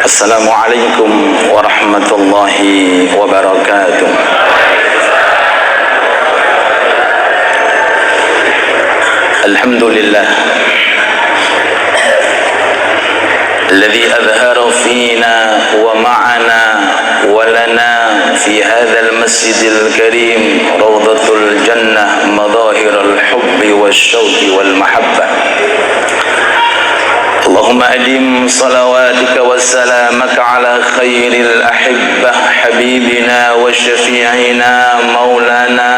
Assalamualaikum warahmatullahi wabarakatuh. Alhamdulillah alladzi adhara fina wa ma'ana wa lana fi hadzal masjidil karim rawdatul jannah madahirul hubbi wasyauqi wal mahabbah. اللهم أدم صلواتك وسلامك على خير الأحبة حبيبنا وشفيعنا مولانا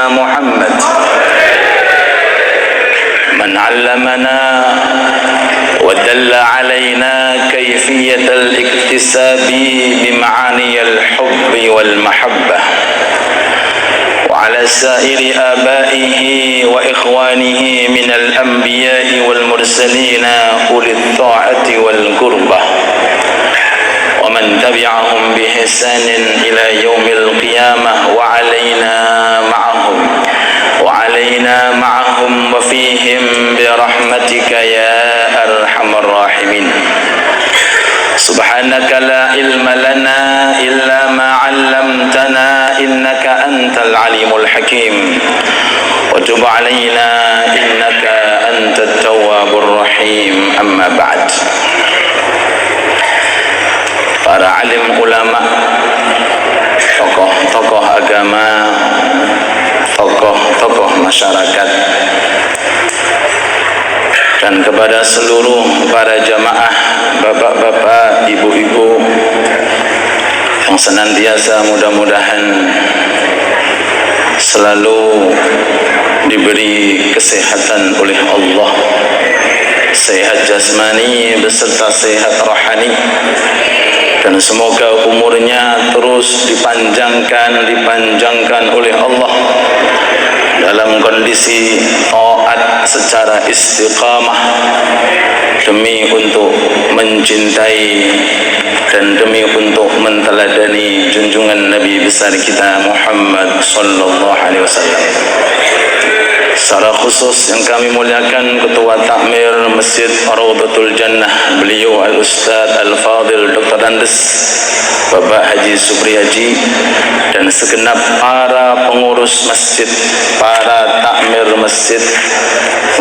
محمد من علمنا ودل علينا كيفية الاكتساب بمعاني الحب والمحبة وعلى سائر آبائه وإخوانه من الأنبياء والمرسلين أولي الطاعة والقربة ومن تبعهم بإحسان إلى يوم القيامة وعلينا معهم وفيهم برحمتك يا أرحم الراحمين. سبحانك لا علم لنا إلا ما علمتنا إنك أنت العليم الحكيم وتب علينا إنك أنت التواب الرحيم. أما بعد. Para alim ulama, tokoh-tokoh agama, tokoh-tokoh masyarakat, dan kepada seluruh para jamaah, bapak-bapak, ibu-ibu yang senantiasa mudah-mudahan selalu diberi kesehatan oleh Allah, sehat jasmani beserta sehat rohani, dan semoga umurnya terus dipanjangkan oleh Allah dalam kondisi taat secara istiqamah demi untuk mencintai dan demi untuk menteladani junjungan Nabi besar kita Muhammad sallallahu alaihi wasallam. Secara khusus yang kami muliakan Ketua Takmir Masjid Rawdatul Jannah, beliau Al-Ustaz Al-Fadil Dr. Andes Bapak Haji Supri Haji, dan segenap para pengurus masjid, para takmir masjid.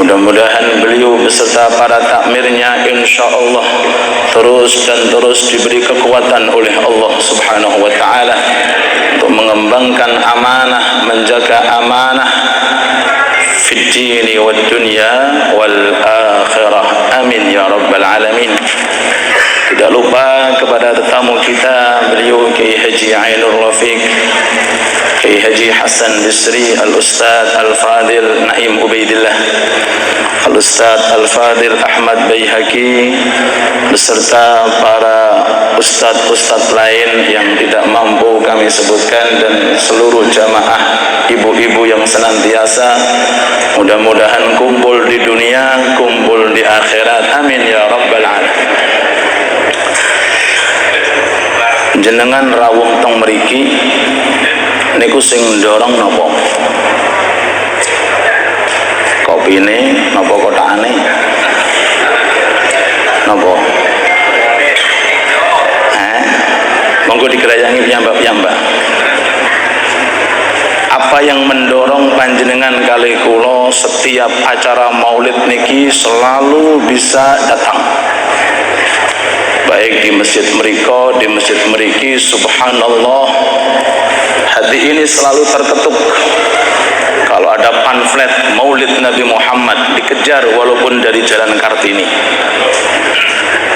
Mudah-mudahan beliau beserta para takmirnya insyaallah terus diberi kekuatan oleh Allah Subhanahu wa taala untuk mengembangkan amanah, menjaga amanah fid dini wad dunya wal akhirah. Amin ya rabbal alamin. Tidak lupa kepada tetamu kita, beliau Kiai Haji Ainur Rafiq, Kiai Haji Hasan Bisri, Al-Ustaz Al-Fadil Naim Ubaidillah, Al-Ustaz Al-Fadil Ahmad Bayhaqi, beserta para ustaz-ustaz lain yang tidak mampu kami sebutkan, dan seluruh jamaah ibu-ibu yang senantiasa mudah-mudahan kumpul di dunia, kumpul di akhirat. Amin ya rabbal alamin. Jenengan rawuh teng mriki niku sing ndorong napa? Kopine napa kotakane? Napa? Monggo digerayangi piyambak-piyambak. Apa yang mendorong panjenengan kali kula setiap acara maulid niki selalu bisa datang? Baik di masjid mereka, di masjid meriki, subhanallah, hati ini selalu terketuk. Kalau ada pamflet maulid Nabi Muhammad, dikejar walaupun dari jalan Kartini,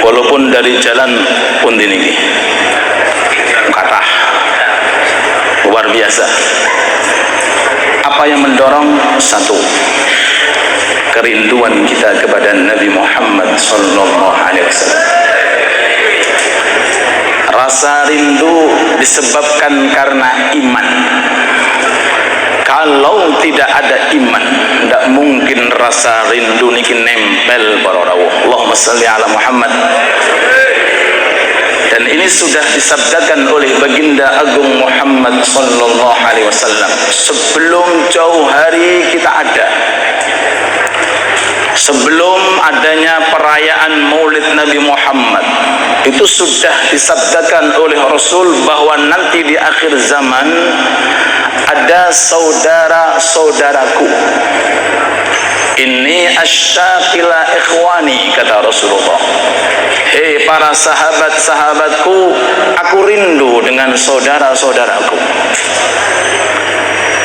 walaupun dari jalan Pundiniki, Kathah, luar biasa. Apa yang mendorong? Satu, kerinduan kita kepada Nabi Muhammad sallallahu alaihi wasallam. Rasa rindu disebabkan karena iman. Kalau tidak ada iman, tidak mungkin rasa rindu niki nempel para rawuh. Allahumma shalli ala Muhammad. Dan ini sudah disabdakan oleh baginda agung Muhammad sallallahu alaihi wasallam, sebelum jauh hari kita ada, sebelum adanya perayaan Maulid Nabi Muhammad, itu sudah disabdakan oleh Rasul bahwa nanti di akhir zaman ada saudara-saudaraku. Inni ashtaqila ikhwani, kata Rasulullah. Hei para sahabat-sahabatku, aku rindu dengan saudara-saudaraku.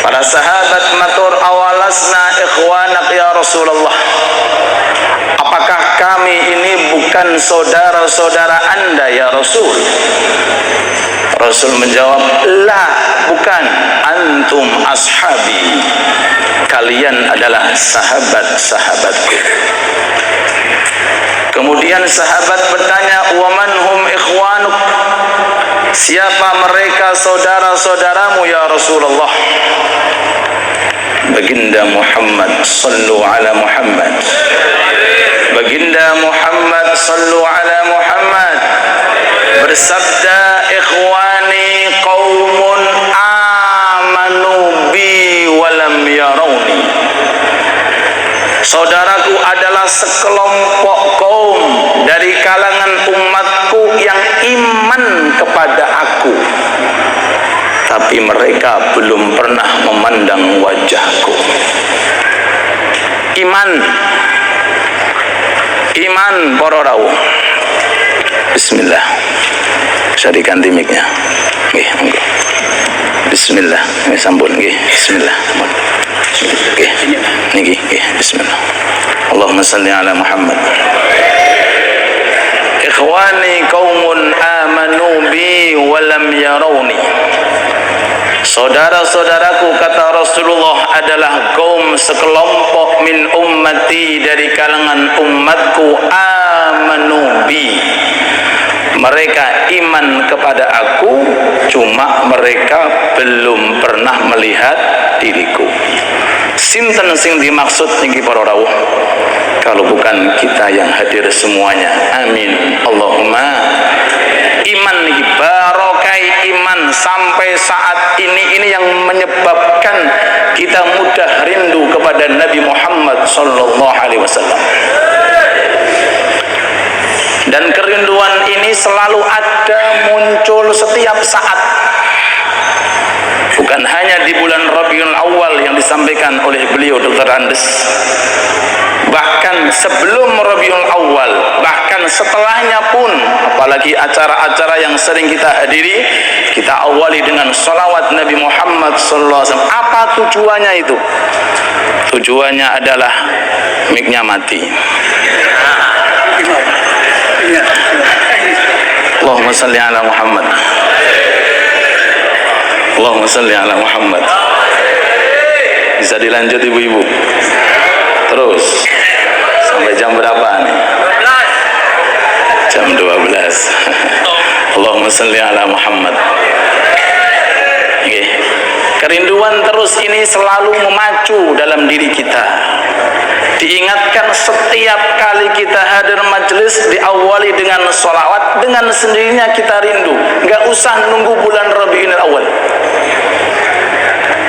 Para sahabat matur, awalasna ikhwanak ya Rasulullah, apakah kami ini bukan saudara-saudara Anda ya Rasul? Rasul menjawab, la, bukan, antum ashabi, kalian adalah sahabat-sahabatku. Kemudian sahabat bertanya, waman hum ikhwanuk, siapa mereka saudara-saudaramu ya Rasulullah? Baginda Muhammad, sallu ala Muhammad. Baginda Muhammad, sallu ala Muhammad, bersabda, ikhwani qaumun amanu bi walam yarawni. Saudaraku adalah sekelompok kaum dari kalangan umatku yang iman kepada aku, tapi mereka belum pernah memandang wajahku. Iman para rawuh. Bismillah. Bisa diganti mic-nya. Nggih, monggo. Bismillah. Nggih, sampun nggih. Bismillah. Nggih. Niki nggih. Bismillah. Allahumma shalli ala Muhammad. Ikhwani qaumun amanu bi wa lam yarawni. Saudara-saudaraku, kata Rasulullah, adalah kaum sekelompok min ummati, dari kalangan umatku, amanu bi, mereka iman kepada aku, cuma mereka belum pernah melihat diriku. Sinten sing dimaksud niki para rawuh? Kalau bukan kita yang hadir semuanya, amin Allahumma. Iman niki, barokai iman sampai saat ini yang menyebabkan kita mudah rindu kepada Nabi Muhammad sallallahu alaihi wasallam. Dan kerinduan ini selalu ada, muncul setiap saat. Bukan hanya di bulan Rabiul Awal yang disampaikan oleh beliau Dr. Andes, bahkan sebelum Rabiul Awal, bahkan setelahnya pun, apalagi acara-acara yang sering kita hadiri, kita awali dengan salawat Nabi Muhammad sallallahu alaihi wasallam. Apa tujuannya itu? Tujuannya adalah mic-nya mati. Allahumma salli ala Muhammad. Allahumma salli ala Muhammad. Bisa dilanjut ibu-ibu? Terus sampai jam berapa nih? Jam 12. Allahumma salli ala Muhammad. Okay. Kerinduan terus ini selalu memacu dalam diri kita. Diingatkan setiap kali kita hadir majelis, diawali dengan sholawat, dengan sendirinya kita rindu. Nggak usah nunggu bulan Rabiul Awal.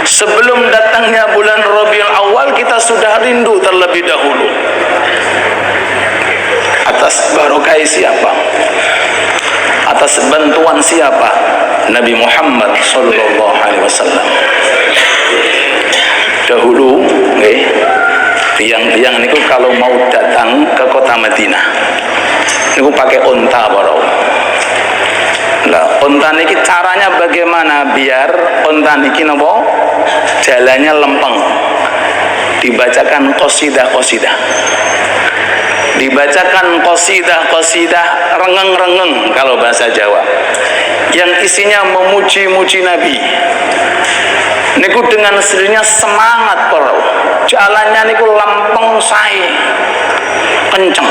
Sebelum datangnya bulan Rabiul Awal, kita sudah rindu terlebih dahulu. Atas barokah siapa? Atas bantuan siapa? Nabi Muhammad sallallahu alaihi wasallam. Dahulu, tiang-tiang niku kalau mau datang ke kota Madinah, niku pakai onta baro. Lah, onta niki caranya bagaimana biar onta niki napa? Jalannya lempeng. Dibacakan qasidah-qasidah. Dibacakan qasidah-qasidah rengeng-rengeng kalau bahasa Jawa, yang isinya memuji-muji Nabi. Niku dengan sendirinya semangat para, jalannya niku lempeng sae, kenceng.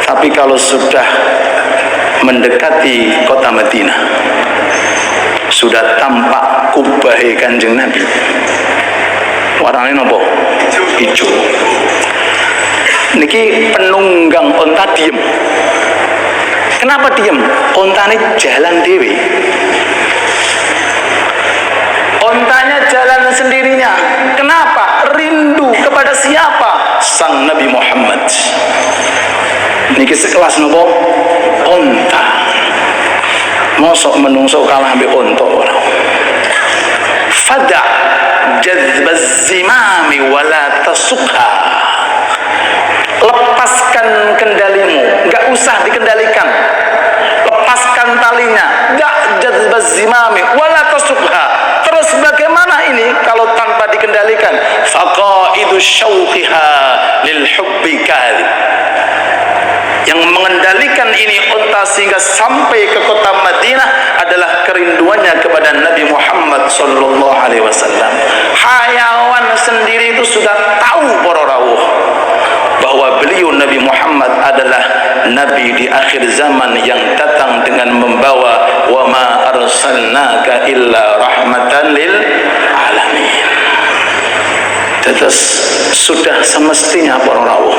Tapi kalau sudah mendekati kota Madinah, sudah tampak kubahe Kanjeng Nabi. Warnanya nopo? Hijau. Niki penunggang onta diem. Kenapa diem? Onta ini jalan dewe. Ontanya jalan sendirinya. Kenapa? rindu kepada siapa? Sang Nabi Muhammad. Niki sekelas nopo? Unta. Mosok menungso kalah ambek unta ora. Fada jazbaz zimami wala tasukha. Lepaskan kendalimu, enggak usah dikendalikan. Lepaskan talinya, enggak jazbaz zimami wala tasukha. Terus bagaimana ini kalau tanpa dikendalikan? Faqaidu syauqiha lil hubbi kadhib. Yang mengendalikan ini unta sehingga sampai ke kota Madinah adalah kerinduannya kepada Nabi Muhammad sallallahu alaihi wasallam. Hayawan sendiri itu sudah tahu para rawuh bahwa beliau Nabi Muhammad adalah nabi di akhir zaman yang datang dengan membawa wa ma arsalnaka illa rahmatan lil alamin. Terus sudah semestinya para rawuh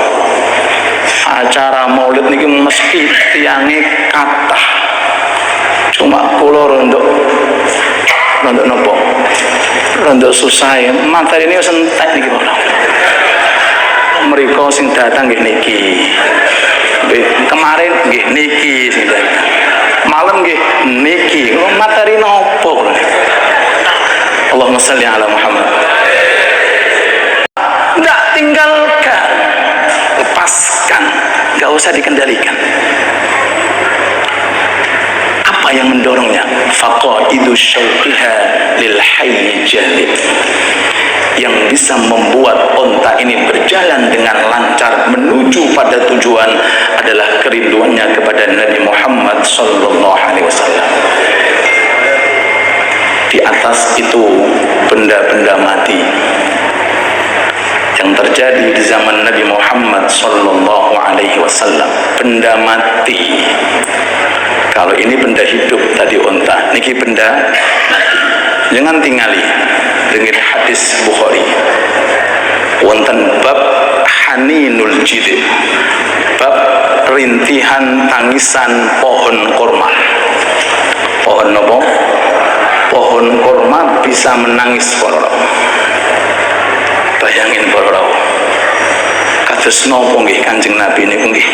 acara maulid niki mesti tiange kathah. Cuma kula rondo nopo? Rondo susah ya. Materi ini wis entek niki Pak. Mriko sing datang nggih niki. Kemarin nggih niki sing datang. Malam nggih niki. Materi nopo? Allahumma shalli ala Muhammad. Ndak tinggalkan, lepaskan, nggak usah dikendalikan. Apa yang mendorongnya? Faqaidu syauqiha lil hayy jalib. Yang bisa membuat unta ini berjalan dengan lancar menuju pada tujuan adalah kerinduannya kepada Nabi Muhammad sallallahu alaihi wasallam. Di atas itu benda-benda mati yang terjadi di zaman Nabi Muhammad sallallahu alaihi wasallam. Benda mati. Kalau ini benda hidup tadi unta, niki benda mati. Jangan tingali dengan hadis Bukhari. Wonten bab haninul jid. Bab rintihan tangisan pohon kurma. Pohon nopo? Pohon kurma bisa menangis para rawuh. Bayangin para rawuh. Kados napa nggih Kanjeng Nabi niku nggih.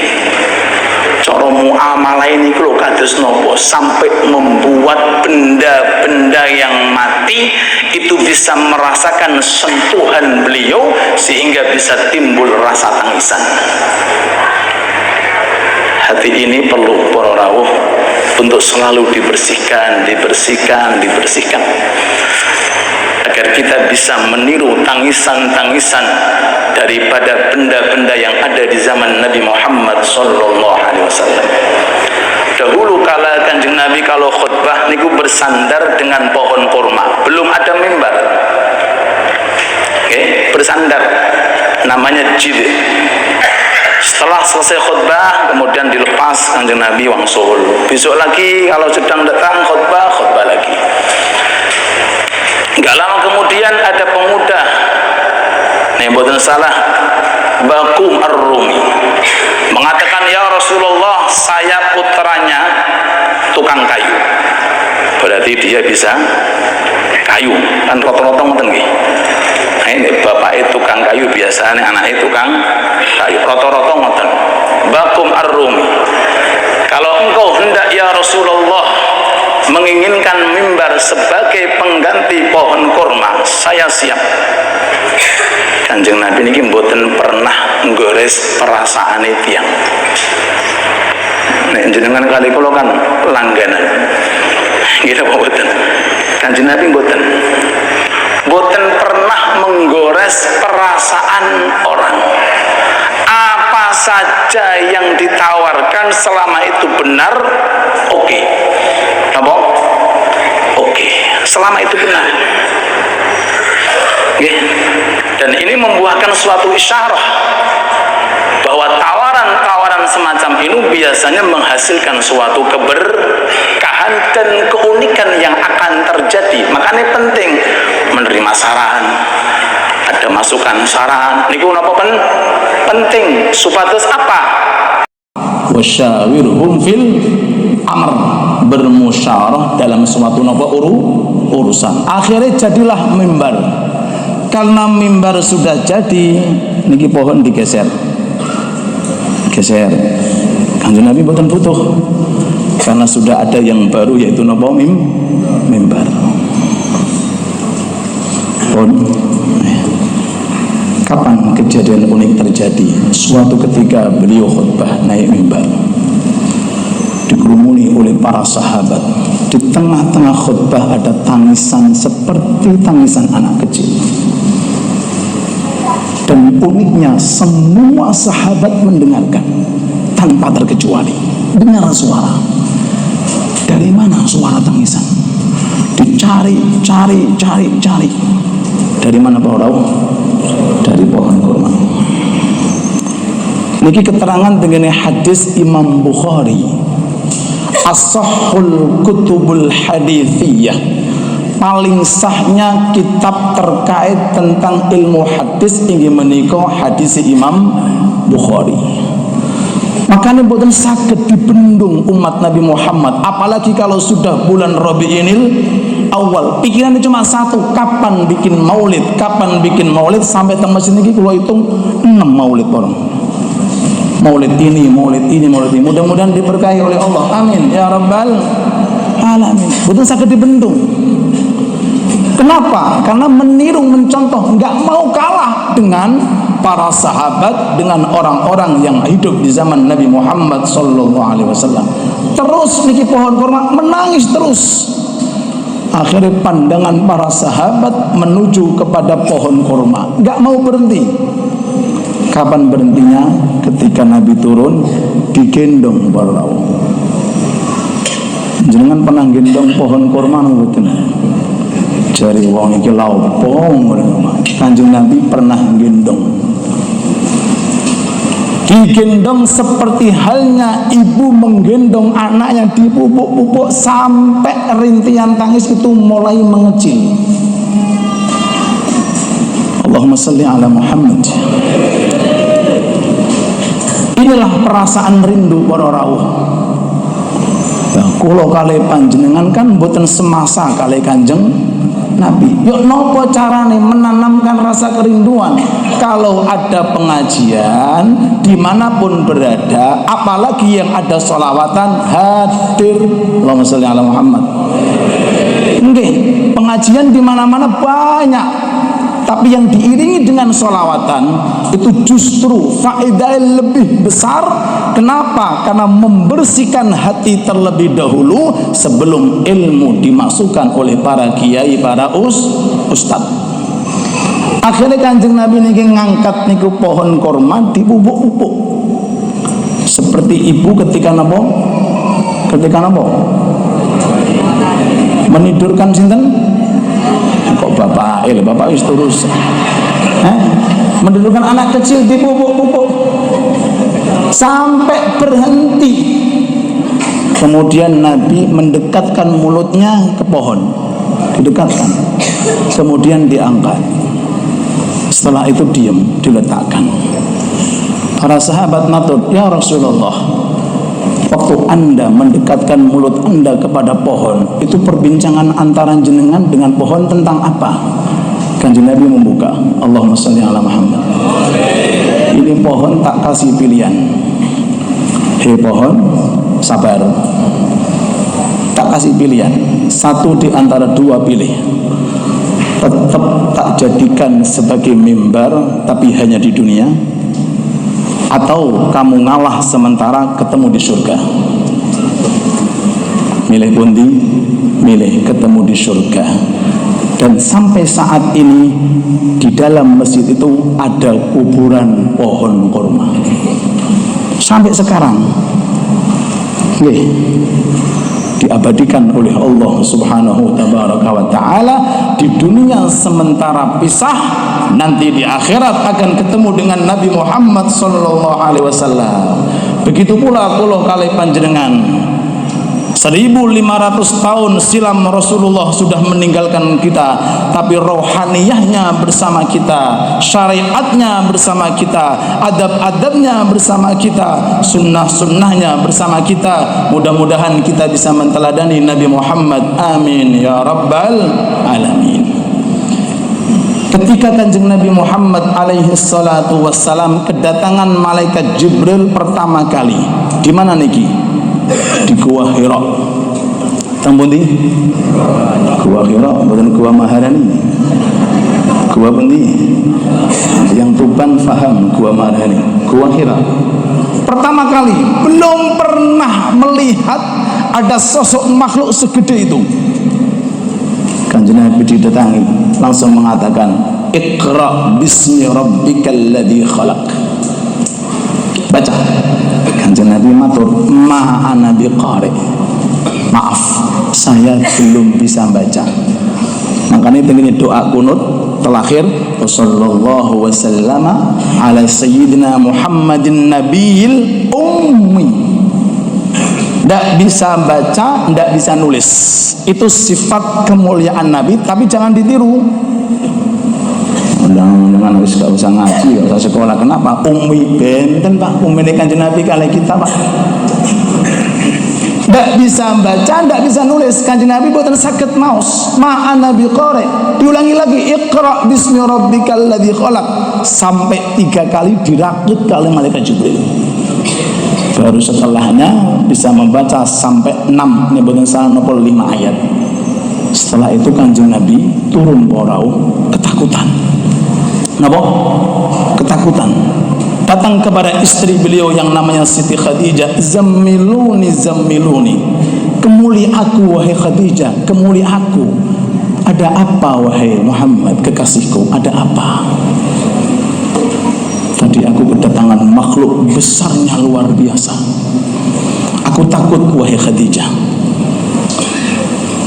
Cara muamalah ini lho kados napa sampai membuat benda-benda yang mati itu bisa merasakan sentuhan beliau sehingga bisa timbul rasa tangisan. Hati ini perlu para rawuh untuk selalu dibersihkan agar kita bisa meniru tangisan-tangisan daripada benda-benda yang ada di zaman Nabi Muhammad sallallahu alaihi wasallam. Dahulu kala Kanjeng Nabi kalau khutbah niku bersandar dengan pohon kurma, belum ada mimbar. Bersandar, namanya jid. Setelah selesai khutbah kemudian dilepas Kanjeng Nabi wangsul. Besok lagi kalau sedang datang khutbah lagi. Enggak lama kemudian ada pemuda, nih mboten salah, Bakum Ar-Rumi, mengatakan, ya Rasulullah, saya putranya tukang kayu. Berarti dia bisa kayu, kan rata-rata ngoten nggih. Nah, ini bapaknya tukang kayu, biasanya anaknya tukang kayu, rata-rata ngoten. Bakum Ar-Rumi, kalau engkau hendak ya Rasulullah menginginkan mimbar sebagai pengganti pohon kurma, saya siap. Kanjeng Nabi niki mboten pernah nggores perasaane tiyang. Nek jenengan kali kula kan langganan. Gitu mboten. Kanjeng Nabi mboten pernah menggores perasaan orang. Apa saja yang ditawarkan selama itu benar, oke. Apa? Oke. Selama itu benar. Dan ini membuahkan suatu isyarah bahwa tawaran-tawaran semacam ini biasanya menghasilkan suatu keberkahan dan keunikan yang akan terjadi. Makanya penting menerima saran, ada masukan saran. Niku napa penting supados apa? Wasyawirhum fil amr, bermusyawarah dalam suatu urusan. Akhirnya jadilah mimbar. Karena mimbar sudah jadi, niki pohon digeser. Geser. Kanjeng Nabi mboten butuh. Karena sudah ada yang baru, yaitu napa? Mimbar. Kapan kejadian unik terjadi? Suatu ketika beliau khutbah naik mimbar, dikerumuni oleh para sahabat. Di tengah-tengah khutbah ada tangisan seperti tangisan anak kecil. Dan uniknya semua sahabat mendengarkan tanpa terkecuali. Dengar suara. Dari mana suara tangisan? Dicari. Dari mana Pak tahu? Dari pohon kurma. Niki keterangan dengan hadis Imam Bukhari. As-sahhul kutubul hadithiyah. Paling sahnya kitab terkait tentang ilmu hadis inggih menika hadis Imam Bukhari. Makanya boten saged dibendung umat Nabi Muhammad, apalagi kalau sudah bulan Rabiul Awal. Pikirannya cuma satu, kapan bikin maulid, sampai teng mesin iki kula hitung 6 maulid bareng. Maulid ini. Mudah-mudahan diberkahi oleh Allah. Amin ya rabbal alamin. Boten saged dibendung. Kenapa? Karena meniru, mencontoh, nggak mau kalah dengan para sahabat, dengan orang-orang yang hidup di zaman Nabi Muhammad SAW. Terus niki pohon kurma menangis terus. Akhirnya pandangan para sahabat menuju kepada pohon kurma, nggak mau berhenti. Kapan berhentinya? Ketika Nabi turun, digendong para rawuh. Jangan pernah gendong pohon kurma mboten. Jari wong iki lha opo? Kanjeng Nabi pernah gendong. Digendong seperti halnya ibu menggendong anaknya, dipupuk-pupuk sampai rintihan tangis itu mulai mengecil. Allahumma sholli ala Muhammad. Inilah perasaan rindu para rawuh. Ya, kula kali panjenengan kan mboten semasa kali Kanjeng Nabi. Yuk nopo carane menanamkan rasa kerinduan? Kalau ada pengajian dimanapun berada, apalagi yang ada sholawatan, hadir. Allahumma sholli ala Muhammad. Nggih, pengajian dimana-mana banyak, tapi yang diiringi dengan sholawatan itu justru faedahnya lebih besar. Kenapa? Karena membersihkan hati terlebih dahulu sebelum ilmu dimasukkan oleh para kiai, para ustad. Akhirnya Kanjeng Nabi niki ngangkat niku pohon kurma dipupuk-pupuk. Seperti ibu ketika napa? Menidurkan sinten? Kok bapak wis terus. Menidurkan anak kecil dipupuk-pupuk sampai berhenti. Kemudian Nabi mendekatkan mulutnya ke pohon, didekatkan, kemudian diangkat. Setelah itu diam, diletakkan. Para sahabat matur, ya Rasulullah, waktu Anda mendekatkan mulut Anda kepada pohon, itu perbincangan antara jenengan dengan pohon tentang apa? Kanjeng Nabi membuka, Allahumma sholli ala Muhammad. Ini pohon tak kasih pilihan. Hei pohon, sabar. Tak kasih pilihan. Satu di antara dua pilih. Tetap tak jadikan sebagai mimbar, tapi hanya di dunia. Atau kamu ngalah sementara ketemu di surga. Milih pundi? Milih ketemu di surga. Dan sampai saat ini di dalam masjid itu ada kuburan pohon kurma. Sampai sekarang diabadikan oleh Allah Subhanahu wa ta'ala di dunia sementara pisah, nanti di akhirat akan ketemu dengan Nabi Muhammad sallallahu alaihi wasallam. Begitu pula kula kalih panjenengan 1500 tahun silam Rasulullah sudah meninggalkan kita, tapi rohaniyahnya bersama kita, syariatnya bersama kita, adab-adabnya bersama kita, sunnah-sunnahnya bersama kita. Mudah-mudahan kita bisa menteladani Nabi Muhammad. Amin ya rabbal alamin. Ketika Kanjeng Nabi Muhammad alaihi salatu wassalam kedatangan malaikat Jibril pertama kali, di mana niki? Di Gua Hira. Tambun di Gua Hira, bukan Gua Maharani. Gua pundi? Yang Tuban faham Gua Maharani. Gua Hira. Pertama kali, belum pernah melihat ada sosok makhluk segede itu. Kanjeng Nabi didatangi, langsung mengatakan, Iqra bismi rabbikal ladzi khalaq. Baca. Kanjeng Nabi matur, ma ana biqari. Maaf, saya belum bisa baca. Makanya ini doa kunut terakhir, sallallahu wasallama ala sayyidina Muhammadin nabiyil ummi. Tidak bisa baca, tidak bisa nulis. Itu sifat kemuliaan Nabi, tapi jangan ditiru. Jangan harus gak usah ngaji, gak usah sekolah. Kenapa? Ummi benten Pak, ummi ini Kanjeng Nabi kali kita Pak. Tidak bisa baca, tidak bisa nulis. Kanjeng Nabi buatan sakit maus. Ma'ana biqari. Diulangi lagi, Iqra bismi rabbikal ladzi khalaq. Sampai 3 kali dirakit kali malaikat Jibril. Baru setelahnya bisa membaca sampai 6, ini bukan salah 5 ayat. Setelah itu Kanjeng Nabi turun porau ketakutan. Kenapa? Ketakutan. Datang kepada istri beliau yang namanya Siti Khadijah, zammiluni zammiluni. Kemuli aku wahai Khadijah, kemuli aku. Ada apa wahai Muhammad kekasihku? Ada apa? Tadi aku kedatangan makhluk besarnya luar biasa. Aku takut wahai Khadijah.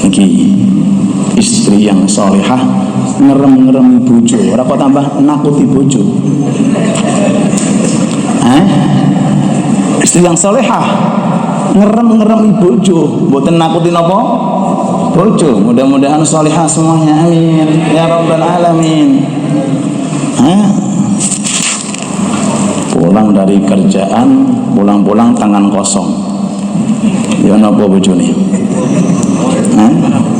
Niki istri yang solehah ngerem-ngeremi bojo, ora kok tambah nakuti bojo. Istri yang solehah ngerem-ngeremi bojo, mboten nakuti napa? Bojo. Mudah-mudahan solehah semuanya, amin ya rabbal alamin. Pulang dari kerjaan, pulang-pulang tangan kosong. Ya napa bojone?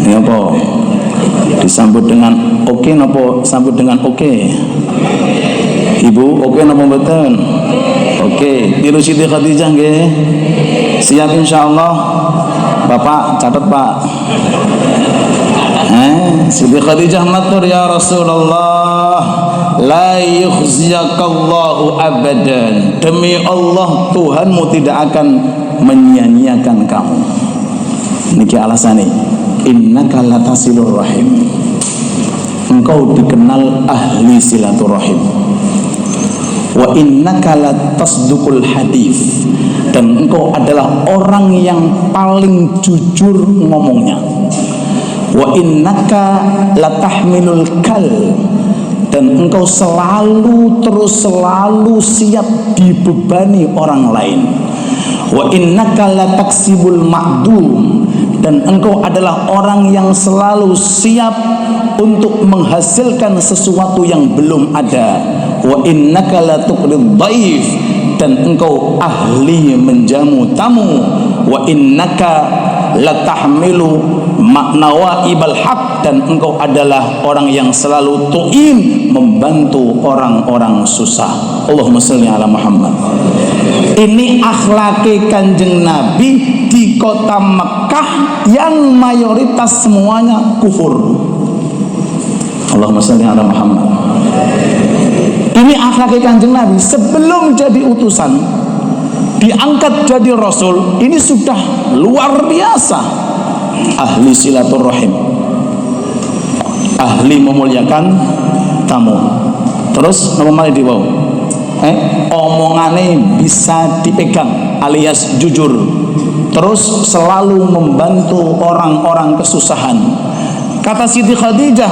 Ya apa? Disambut dengan oke napa sambut dengan oke? Ibu oke napa mboten? Oke, tiru Siti Khadijah nggih. Siap insyaallah. Bapak catat Pak. Siti Khadijah matur, ya Rasulullah, la yukhziyakallahu abadan. Demi Allah, Tuhanmu tidak akan menyia-nyiakan kamu. Niki alasannya, innaka latasilur rahim. Engkau dikenal ahli silaturahim. Wa innaka latasduqul hadis. Dan engkau adalah orang yang paling jujur ngomongnya. Wa innaka latahmilul kal. Dan engkau selalu siap dibebani orang lain. Wa innaka lataksibul ma'dum. Dan engkau adalah orang yang selalu siap untuk menghasilkan sesuatu yang belum ada. Wa innaka latuqrid dhaif. Dan engkau ahli menjamu tamu. Wa innaka latahmilu nawaibal haq. Dan engkau adalah orang yang selalu tu'in, membantu orang-orang susah. Allahumma sholli ala Muhammad. Ini akhlaki Kanjeng Nabi di kota Mekah yang mayoritas semuanya kufur. Allahumma sholli ala Muhammad. Ini akhlaki Kanjeng Nabi sebelum jadi utusan, diangkat jadi Rasul. Ini sudah luar biasa. Ahli silaturahim, ahli memuliakan tamu. Terus nama malih dibawa. Omongannya bisa dipegang alias jujur. Terus selalu membantu orang-orang kesusahan. Kata Siti Khadijah,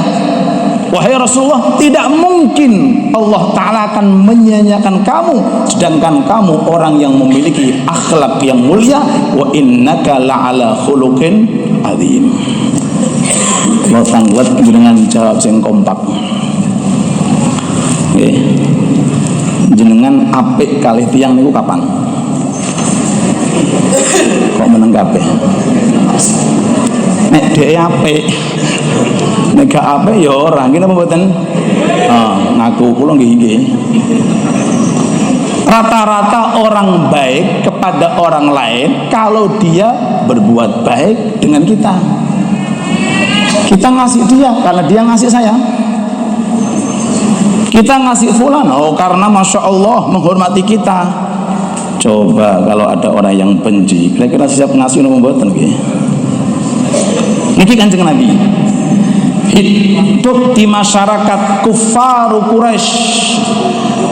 wahai Rasulullah, tidak mungkin Allah Ta'ala akan menyia-nyiakan kamu, sedangkan kamu orang yang memiliki akhlak yang mulia. Wa innaka la'ala khuluqin azim. Kalau tanglet dengan jawab yang kompak. Jenengan apik kalih tiyang niku kapan? Kok meneng kabeh? Nek dhek apik, nek Nek gak apik ya ora, nggih napa mboten? Ngaku kula nggih. Rata-rata orang baik kepada orang lain kalau dia berbuat baik dengan kita. Kita ngasih dia karena dia ngasih saya. Kita ngasih fulan karena Masya Allah menghormati kita. Coba kalau ada orang yang benci, kira-kira siap ngasih nomor mboten nggih? Niki Kanjeng Nabi hidup di masyarakat kufaru Quraisy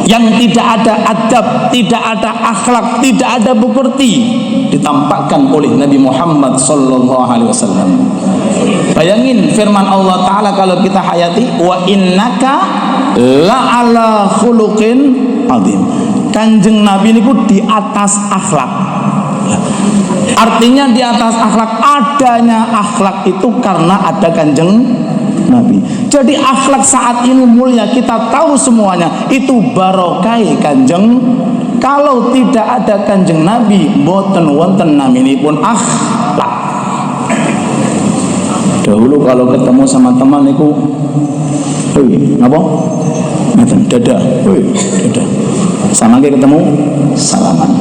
yang tidak ada adab, tidak ada akhlak, tidak ada bukti, ditampakkan oleh Nabi Muhammad sallallahu alaihi wasallam. Bayangin firman Allah Ta'ala kalau kita hayati, wa innaka la'ala khuluqin azim. Kanjeng Nabi ini di atas akhlak. Artinya di atas akhlak, adanya akhlak itu karena ada Kanjeng Nabi. Jadi akhlak saat ini mulia, kita tahu semuanya itu barokai Kanjeng. Kalau tidak ada Kanjeng Nabi, boten wonten naminipun akhlak. Dahulu kalau ketemu sama teman itu, apa? Dada, dada. Sama kayak ketemu, salaman.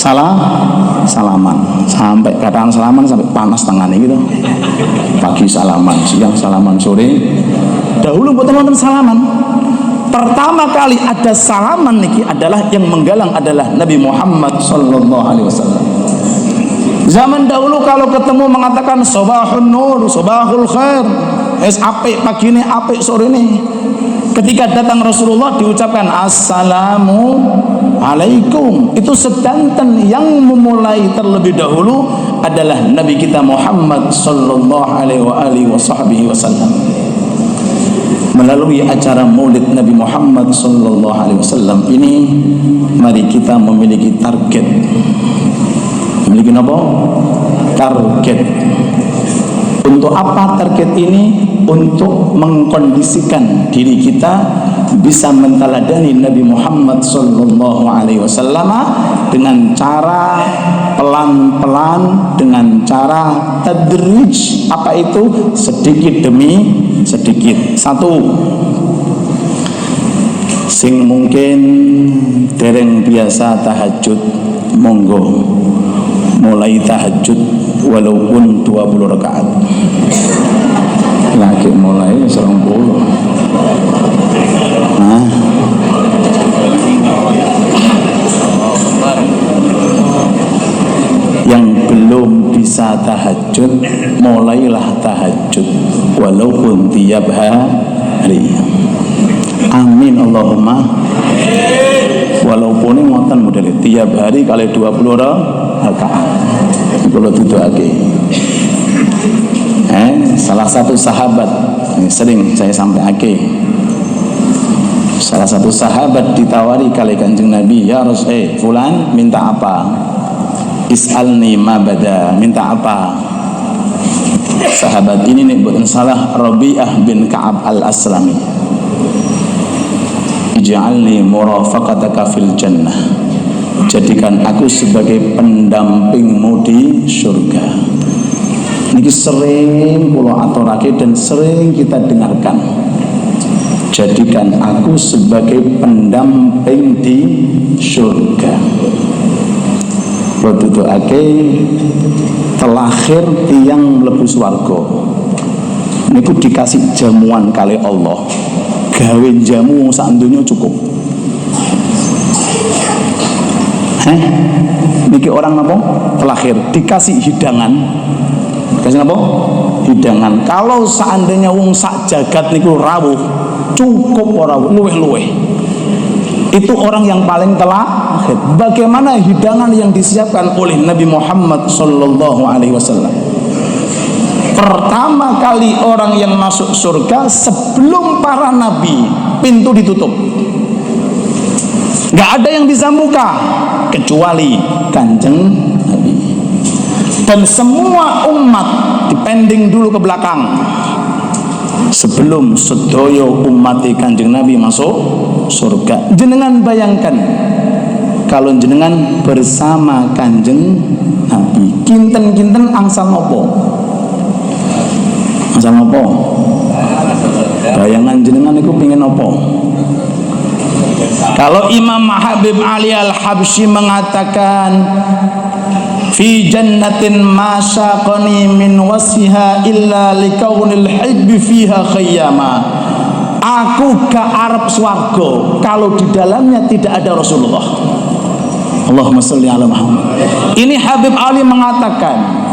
Salaman. Sampai katakan salaman sampai panas tangannya gitu. Pagi salaman, siang salaman, sore. Dahulu buat teman-teman salaman. Pertama kali ada salaman niki adalah yang menggalang adalah Nabi Muhammad sallallahu alaihi wasallam. Zaman dahulu kalau ketemu mengatakan sobahun nur, sobahul khair, apik pagi ini, apik sore ini. Ketika datang Rasulullah diucapkan assalamu alaikum. Itu sedanten yang memulai terlebih dahulu adalah Nabi kita Muhammad sallallahu alaihi wasallam. Melalui acara Maulid Nabi Muhammad sallallahu alaihi wasallam ini, mari kita memiliki target. Memiliki apa? Target. Untuk apa target ini? Untuk mengkondisikan diri kita bisa menteladani Nabi Muhammad sallallahu alaihi wasallam dengan cara pelan-pelan, dengan cara tadrij. Apa itu? Sedikit demi sedikit. Satu, sing mungkin dereng biasa tahajud, monggo mulai tahajud walaupun 20 rakaat. Lagi mulai 30. Yang belum bisa tahajud, mulailah tahajud walaupun tiap hari. Amin Allahumma. Walaupun ini ngoten model tiap hari kali 20 rakaat. Kalau tutuake. Salah satu sahabat ini sering saya sampaikan. Salah satu sahabat ditawari kali Kanjeng Nabi, ya Rasul, fulan minta apa? Is'alni ma bada, minta apa? Sahabat ini nih bukan salah, Rabi'ah bin Ka'ab al-Aslami. Ij'alni murafaqataka fil jannah. Jadikan aku sebagai pendampingmu di surga. Ini sering pulau aturake dan sering kita dengarkan. Jadikan aku sebagai pendamping di surga. Produtuake telahir tiang mlebu swarga. Niku dikasih jamuan kali Allah. Gawe jamu sak donya cukup. Niki orang apa? Telahir dikasih hidangan. Kasih apa? Hidangan. Kalau seandainya wong sak jagat niku rawuh, cukup ora luweh-luweh. Itu orang yang paling terakhir. Bagaimana hidangan yang disiapkan oleh Nabi Muhammad sallallahu alaihi wasallam? Pertama kali orang yang masuk surga sebelum para nabi, pintu ditutup. Gak ada yang bisa buka kecuali Kanjeng Nabi. Dan semua umat dipending dulu ke belakang sebelum sedoyo umat Kanjeng Nabi masuk surga. Jenengan bayangkan kalau jenengan bersama Kanjeng Nabi, kinten-kinten angsal nopo? Asal apa? Bayangan jenengan itu pingin apa? Kalau Imam Habib Ali Al-Habsyi mengatakan fi jannatin ma syaqani min wasiha illa likaunil hibbi fiha khayyama, aku ke Arab swarga kalau di dalamnya tidak ada Rasulullah. Allahumma sholli ala Muhammad. Ini Habib Ali mengatakan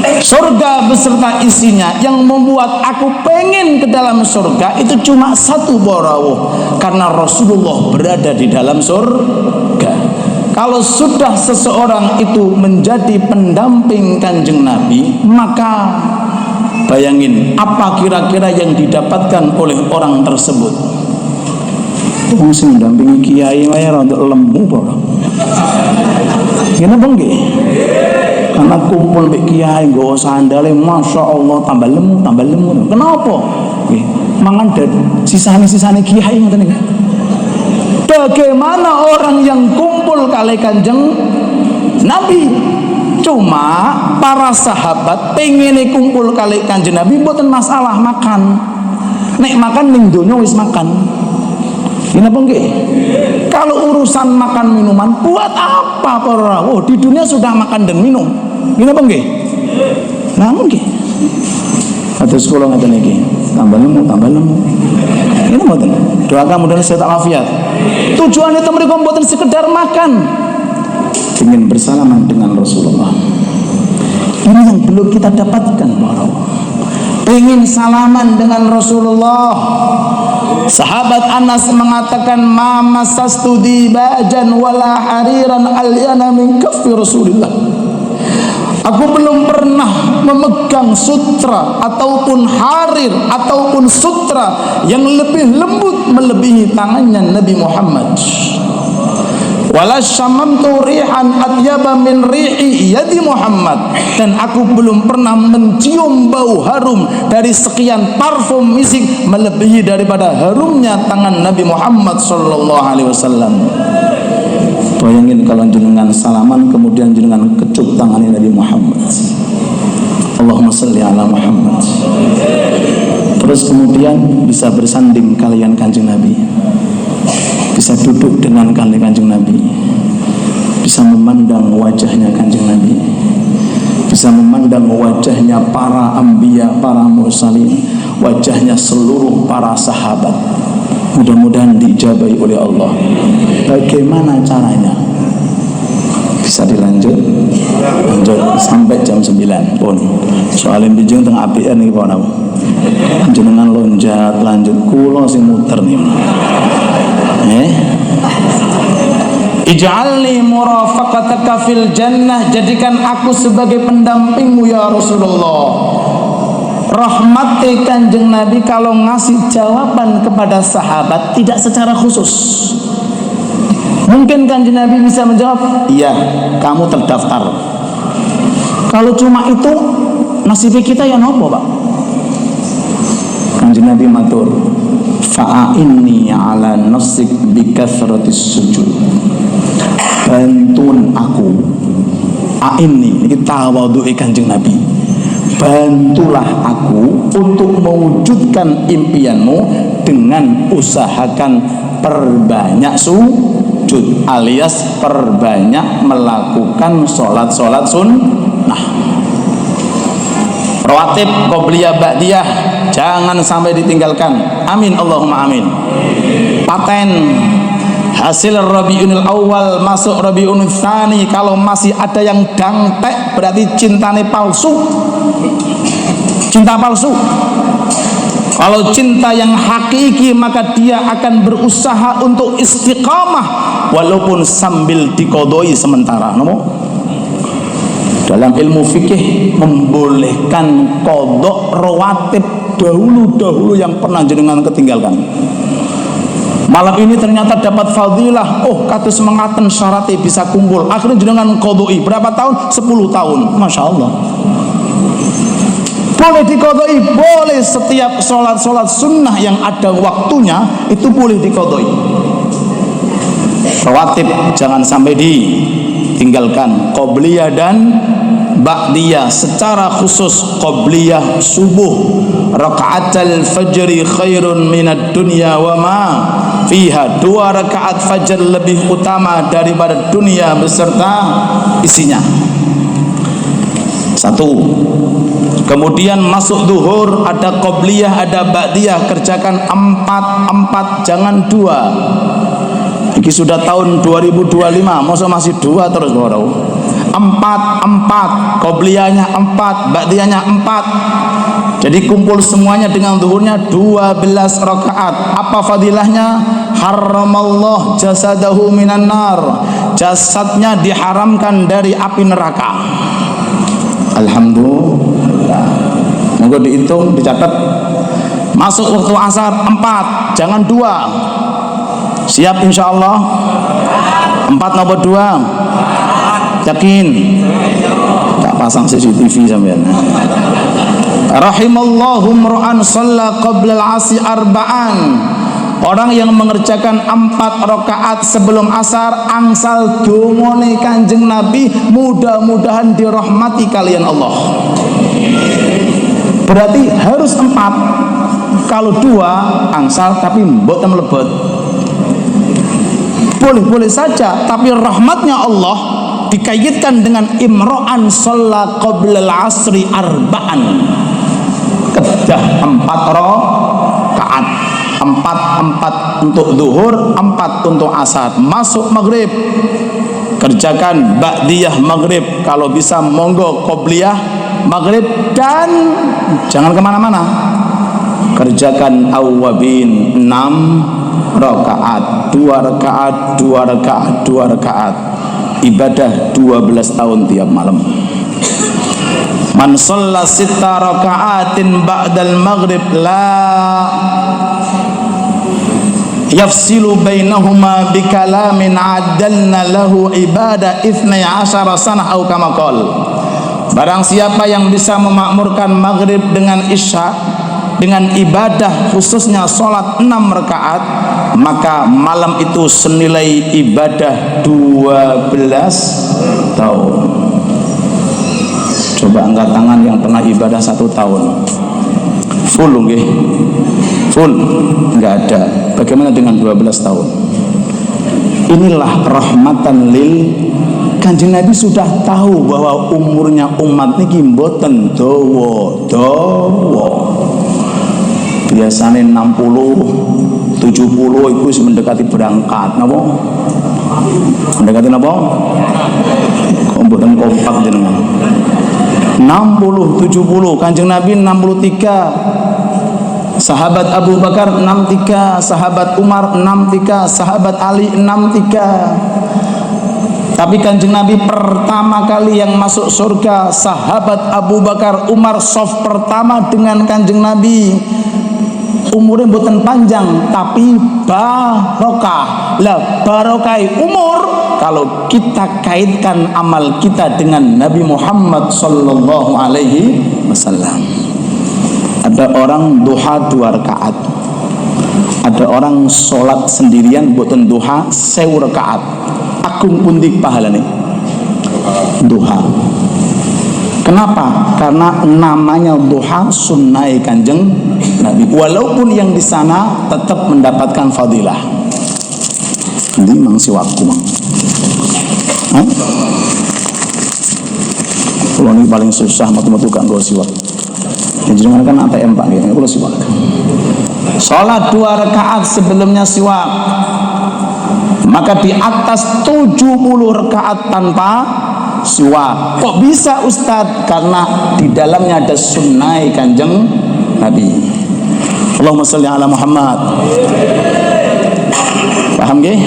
surga beserta isinya yang membuat aku pengen ke dalam surga itu cuma satu borawuh, karena Rasulullah berada di dalam surga. Kalau sudah seseorang itu menjadi pendamping Kanjeng Nabi, maka bayangin apa kira-kira yang didapatkan oleh orang tersebut. Wong sing mendampingi kiai wae rada lemu apa? Kenapa nggih? Karena kumpul mbek kiai nggawa sandale, Masya Allah tambah lemu. Kenapa? Nggih, mangan sisane kiai ngoten iki. Bagaimana orang yang kumpul kali Kanjeng Nabi? Cuma para sahabat pengen kumpul kali Kanjeng Nabi mboten masalah makan. Nek makan ning donya wis makan. Kenapa nggih? Kalau urusan makan minuman buat apa para? Oh, di dunia sudah makan dan minum. Kenapa nggih? Nah nggih. Atus kula ngaten iki. Tambah lemu. Ini mboten. Doakan mudah-mudahan sehat walafiat. Tujuan itu mereka mboten sekedar makan. Ingin bersalaman dengan Rasulullah. Ini yang belum kita dapatkan, para. Pengen salaman dengan Rasulullah. Sahabat Anas mengatakan, ma masastu dibajan wala hariran alyana min kaffi Rasulillah. Aku belum pernah memegang sutra ataupun harir ataupun sutra yang lebih lembut melebihi tangannya Nabi Muhammad. Wala syamamtu rihan atyaba min rihi yadi Muhammad, dan aku belum pernah mencium bau harum dari sekian parfum misik melebihi daripada harumnya tangan Nabi Muhammad sallallahu alaihi wasallam. Bayangin kalau jenengan salaman kemudian jenengan kecup tangan Nabi Muhammad. Allahumma sholli ala Muhammad. Terus kemudian bisa bersanding kalian Kanjeng Nabi, bisa duduk dengan kalian Kanjeng Nabi, bisa memandang wajahnya Kanjeng Nabi, bisa memandang wajahnya para anbiya, para mursalin, wajahnya seluruh para sahabat. Mudah-mudahan diijabahi oleh Allah. Bagaimana caranya? Bisa dilanjut? Lanjut sampai jam 9 pun. Soalnya bijeng tengah APN nih Pak. Jenengan lonjat lanjut kulo sing muter nih. Ij'alni murafaqataka fil jannah, jadikan aku sebagai pendampingmu ya Rasulullah. Rahmati Kanjeng Nabi kalau ngasih jawaban kepada sahabat tidak secara khusus. Mungkin Kanjeng Nabi bisa menjawab, iya kamu terdaftar. Kalau cuma itu nasib kita ya nopo Pak. Kanjeng Nabi matur, fa'inni ala nafsik bikathratis sujud. Bantuin aku. Ini tawadhu'i Kanjeng Nabi. Bantulah aku untuk mewujudkan impianmu dengan usahakan perbanyak sujud, alias perbanyak melakukan sholat sunnah, rawatib, qobliyah, ba'diyah, jangan sampai ditinggalkan. Amin Allahumma amin. Paten hasil Rabiul Awal masuk Rabiul Tsani, kalau masih ada yang dangtek berarti cintane palsu. Cinta palsu. Kalau cinta yang hakiki maka dia akan berusaha untuk istiqamah walaupun sambil dikodoi sementara. Dalam ilmu fikih membolehkan kodok rawatib dahulu yang pernah jenengan ketinggalkan. Malam ini ternyata dapat fadilah, oh katus mengaten syaratnya bisa kumpul, akhirnya jenengan kodoi berapa tahun? 10 tahun. Masya Allah. Boleh dikodoi, boleh setiap sholat sunnah yang ada waktunya itu boleh dikodoi. Rawatib jangan sampai ditinggalkan, qobliyah dan ba'diyah secara khusus qabliyah subuh, rakaatul fajri khairun minad dunya wa ma fiha, 2 rakaat fajar lebih utama daripada dunia beserta isinya. 1. Kemudian masuk duhur, ada qabliyah, ada ba'diyah, kerjakan 4, jangan 2. Ini sudah tahun 2025, masa masih 2 terus baru. 4, qabliyahnya 4, ba'diyahnya 4. Jadi kumpul semuanya dengan duhurnya 12 rakaat. Apa fadilahnya? Haramallah jasadahu minan nar, jasadnya diharamkan dari api neraka. Alhamdulillah. Monggo dihitung, dicatat. Masuk waktu asar 4, jangan 2. Siap insyaallah? 4 nomor 2. Yakin? Tak pasang CCTV sampean. Rahimallahu mra'an shalla qabla al-'asri arba'an. Orang yang mengerjakan 4 rakaat sebelum asar, angsal dungane Kanjeng Nabi, mudah-mudahan dirahmati kalian Allah. Berarti harus 4. Kalau 2 angsal tapi mboten mlebet. Boleh-boleh saja, tapi rahmatnya Allah dikaitkan dengan imra'an shalla qabla al-'asri arba'an. Kedah 4 rakaat. 4 untuk zuhur, 4 untuk asar. Masuk maghrib, kerjakan ba'diyah maghrib, kalau bisa monggo qobliyah maghrib, dan jangan kemana-mana, kerjakan awwabin 6 rakaat, 2 rakaat, 2 rakaat, 2 rakaat, ibadah 12 tahun tiap malam. Man shalla 6 raka'atin ba'dal maghrib la yafsilu bainahuma bikalamin adalna lahu ibadah 12 sanah au kama qol. Barang siapa yang bisa memakmurkan maghrib dengan isya dengan ibadah khususnya sholat 6 rakaat, maka malam itu senilai ibadah 12 tahun. Coba angkat tangan yang pernah ibadah 1 tahun full, nggih? Full? Enggak ada. Bagaimana dengan 12 tahun? Inilah rahmatan lil. Kanjeng Nabi sudah tahu bahwa umurnya umat niki mboten dawa-dawa. Biasanya 60, 70 itu mendekati berangkat, napa? Mendekati napa? Mboten kompak jenengan. 60, 70, Kanjeng Nabi 63, sahabat Abu Bakar 63, sahabat Umar 63, sahabat Ali 63. Tapi Kanjeng Nabi pertama kali yang masuk surga, sahabat Abu Bakar, Umar soft pertama dengan Kanjeng Nabi. Umurnya bukan panjang tapi barokah. Lah barokai umur kalau kita kaitkan amal kita dengan Nabi Muhammad sallallahu alaihi wasallam. Ada orang duha 2 rakaat. Ada orang sholat sendirian buatan duha 1000 rakaat. Agung pundi pahalane duha. Kenapa? Karena namanya duha sunnah Kanjeng Nabi. Walaupun yang di sana tetap mendapatkan fadilah. Ini mang siwakku mang. Kalau ini paling susah matu-matu gak nggo siwak. Yang jenengan kan ATM Pak nggih, kula siwak. Salat 2 rakaat sebelumnya siwak. Maka di atas 70 rakaat tanpa siwak. Kok bisa Ustadz? Karena di dalamnya ada sunnah Kanjeng Nabi. Allahumma sholli ala Muhammad. Paham nggih?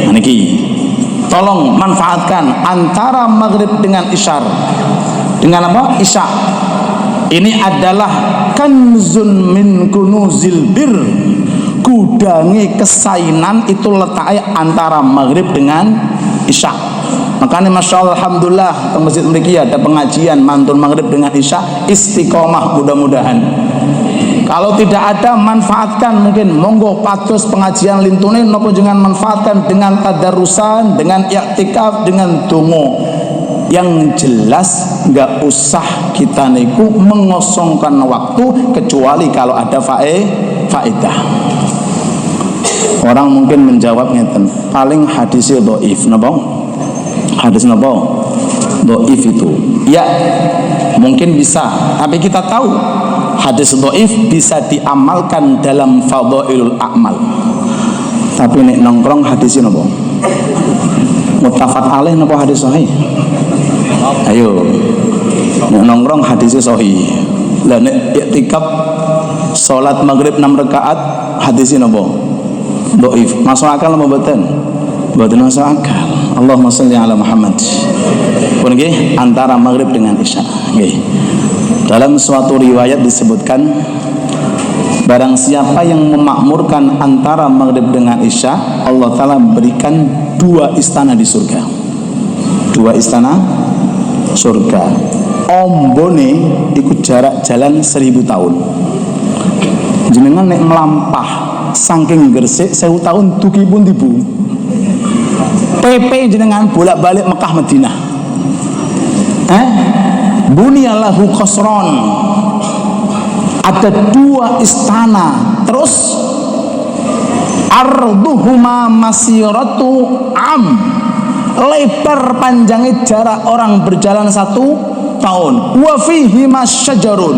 Nah niki. Tolong manfaatkan antara maghrib dengan isya. Dengan apa? Isya. Ini adalah kanzun min kunuzil bir. Gudangi kesainan itu letaknya antara maghrib dengan isya. Makanya masya Allah, alhamdulillah di masjid memiliki ada pengajian mantun maghrib dengan isya, istiqomah mudah-mudahan. Kalau tidak ada, manfaatkan, mungkin monggo patus pengajian lintunin nopo jangan manfaatkan dengan tadarusan, dengan i'tikaf, dengan dongo. Yang jelas nggak usah kita niku mengosongkan waktu kecuali kalau ada faedah. Orang mungkin menjawab ngeten, paling hadisnya dhaif, napa? Hadis napa? Dhaif itu. Ya, mungkin bisa, tapi kita tahu hadis dhaif bisa diamalkan dalam fadhailul a'mal. Tapi nek nongkrong hadisnya napa? Muttafaq alaih napa hadis sahih? Ayo, nek nongkrong hadisnya sahih. Lah nek i'tikaf salat maghrib 6 rakaat hadisnya napa? Dhaif. Masuk akal apa mboten? Mboten masuk akal. Allahumma shalli ala Muhammad. Pun nggih antara maghrib dengan isya. Nggih. Dalam suatu riwayat disebutkan barang siapa yang memakmurkan antara maghrib dengan isya, Allah Ta'ala berikan 2 istana di surga. 2 istana surga. Ombone ikut jarak jalan 1000 tahun. Jenengan nek melampah saking Gresik 1000 tahun dugi pun tibu. PP jenengan bolak-balik Mekah Madinah. Buniyallahu qasron. Ada 2 istana, terus arduhuma masiratu am, lebar panjangnya jarak orang berjalan 1 tahun. Wa fihi masyajarun,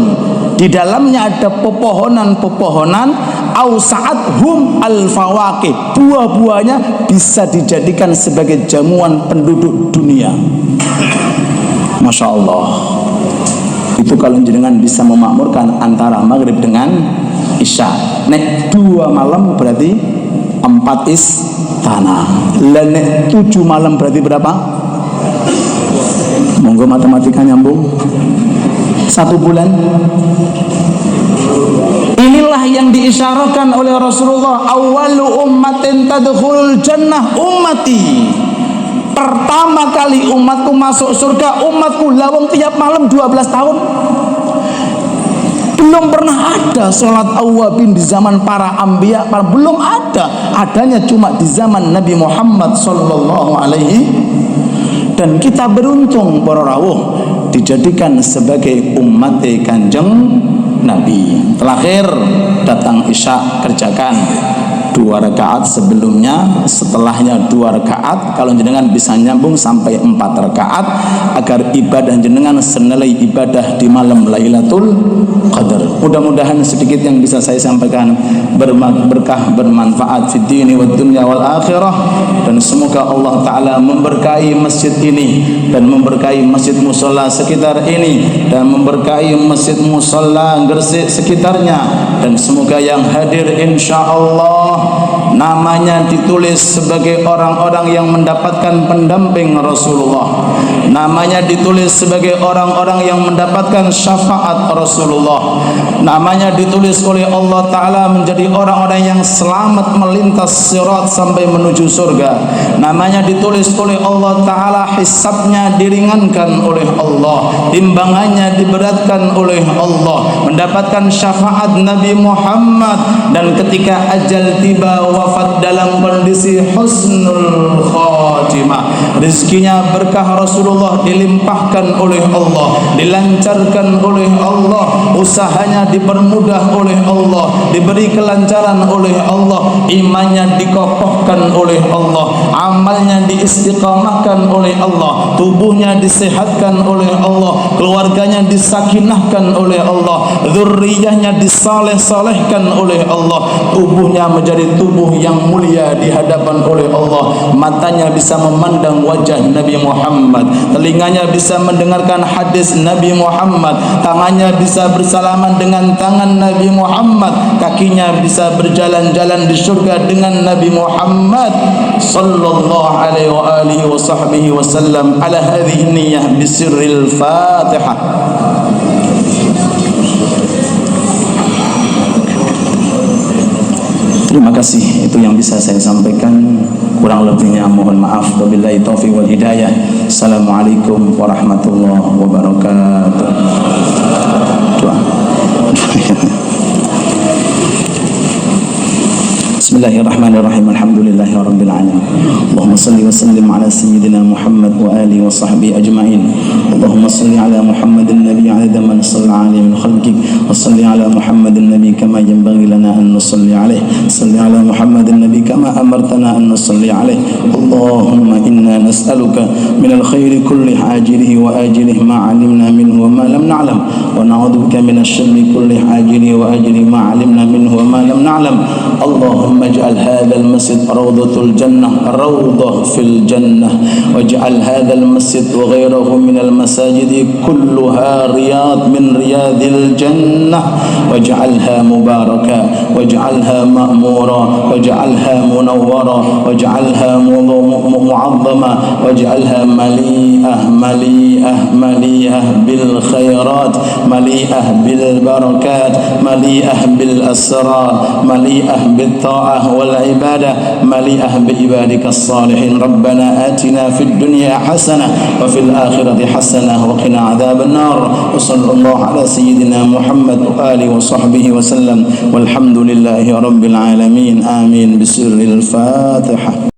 di dalamnya ada pepohonan-pepohonan, ausa'athum al-fawaqih, buah-buahnya bisa dijadikan sebagai jamuan penduduk dunia. Masya Allah. Itu kalau jenengan bisa memakmurkan antara maghrib dengan isya. Nek 2 malam berarti 4 istana. Lah nek 7 malam berarti berapa? Monggo matematika nyambung. 1 bulan. Inilah yang diisyaratkan oleh Rasulullah, awwalu ummatin tadkhulul jannah ummati. Pertama kali umatku masuk surga umatku. Lawang tiap malam 12 tahun. Belum pernah ada sholat awwabin di zaman para anbiya, belum ada. Adanya cuma di zaman Nabi Muhammad sallallahu alaihi. Dan kita beruntung para rawuh dijadikan sebagai umat Kanjeng Nabi. Terakhir datang isya, kerjakan 2 rakaat sebelumnya, setelahnya 2 rakaat. Kalau jenengan bisa nyambung sampai 4 rakaat agar ibadah jenengan senilai ibadah di malam Lailatul Qadar. Mudah-mudahan sedikit yang bisa saya sampaikan berkah, bermanfaat fid dini wad dunya wal akhirah, dan semoga Allah Ta'ala memberkahi masjid ini dan memberkahi masjid musholla sekitar ini dan memberkahi masjid musholla Gresik sekitarnya, dan semoga yang hadir insyaallah namanya ditulis sebagai orang-orang yang mendapatkan pendamping Rasulullah, namanya ditulis sebagai orang-orang yang mendapatkan syafaat Rasulullah, namanya ditulis oleh Allah Ta'ala menjadi orang-orang yang selamat melintas sirat sampai menuju surga, namanya ditulis oleh Allah Ta'ala hisabnya diringankan oleh Allah, timbangannya diberatkan oleh Allah, mendapatkan syafaat Nabi Muhammad, dan ketika ajal tiba wafat dalam kondisi husnul khatimah. Rezekinya berkah Rasulullah dilimpahkan oleh Allah, dilancarkan oleh Allah, usahanya dipermudah oleh Allah, diberi kelancaran oleh Allah, imannya dikokohkan oleh Allah, amalnya diistiqamahkan oleh Allah, tubuhnya disehatkan oleh Allah, keluarganya disakinahkan oleh Allah, zurriyahnya disaleh-salehkan oleh Allah, tubuhnya menjadi tubuh yang mulia di hadapan oleh Allah, matanya bisa memandang wajah Nabi Muhammad, telinganya bisa mendengarkan hadis Nabi Muhammad, tangannya bisa bersalaman dengan tangan Nabi Muhammad, kakinya bisa berjalan-jalan di surga dengan Nabi Muhammad sallallahu alaihi wa alihi wa sahbihi wasallam. Ala hadhihi niyyah bisirril Fatihah. Terima kasih, itu yang bisa saya sampaikan. Kurang lebihnya mohon maaf. Wabillahi taufiq wal hidayah. Assalamualaikum warahmatullahi wabarakatuh. Doa. Bismillahirrahmanirrahim. Alhamdulillahirabbil alamin. Allahumma salli wa sallim ala sayyidina Muhammad wa alihi wa sahbihi ajma'in. Allahumma salli ala Muhammadin nabi adada man shalla alaihi min khalqik wa salli ala Muhammadin nabi kama yanbaghi lana an nusalli alaihi. Salli ala Muhammadin nabi kama amartana an nusalli alaihi. Allahumma inna nas'aluka min al-khairi kulli ajilihi wa ajilihi ma 'alimna minhu wa ma lam na'lam wa na'udzubika min asy-syarri kulli ajilihi wa ajilihi ma 'alimna minhu wa ma lam na'lam. اللهم اجعل هذا المسجد روضة الجنة روضة في الجنة واجعل هذا المسجد وغيره من المساجد كلها رياض من رياض الجنة واجعلها مباركة واجعلها مأمورة واجعلها منورة واجعلها معظمة واجعلها مليئة مليئة مليئة بالخيرات مليئة بالبركات مليئة بالأسرار مليئة بالطاعة والعبادة مليئة بعبادك الصالحين. ربنا آتنا في الدنيا حسنة وفي الآخرة حسنة وقنا عذاب النار. وصلى الله على سيدنا محمد وآله وصحبه وسلم والحمد لله رب العالمين. آمين. بسر الفاتحة.